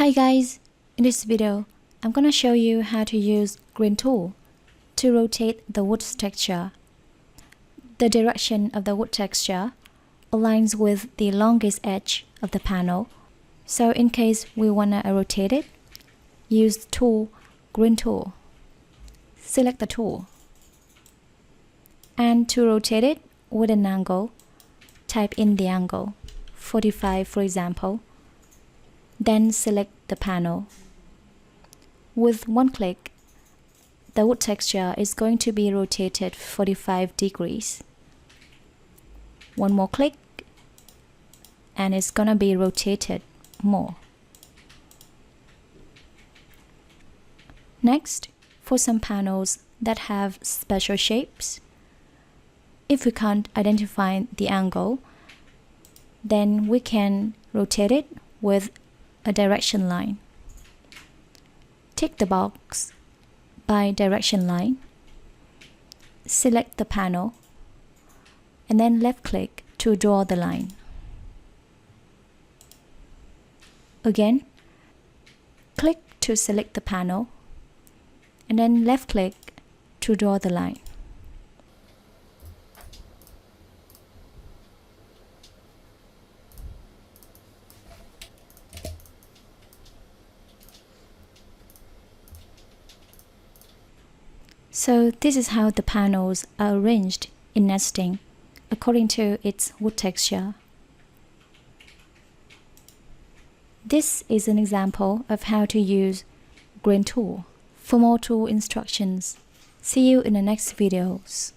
Hi guys, in this video, I'm gonna show you how to use Green tool to rotate the wood texture. The direction of the wood texture aligns with the longest edge of the panel. So in case we wanna rotate it, use the tool Green tool. Select the tool. And to rotate it with an angle, type in the angle, 45 for example. Then select the panel. With one click, the wood texture is going to be rotated 45 degrees. One more click, and it's gonna be rotated more. Next, for some panels that have special shapes, if we can't identify the angle, then we can rotate it with a direction line. Tick the box by direction line, select the panel, and then left click to draw the line. Again, click to select the panel, and then left click to draw the line. So this is how the panels are arranged in nesting according to its wood texture. This is an example of how to use Green tool. For more tool instructions, see you in the next videos.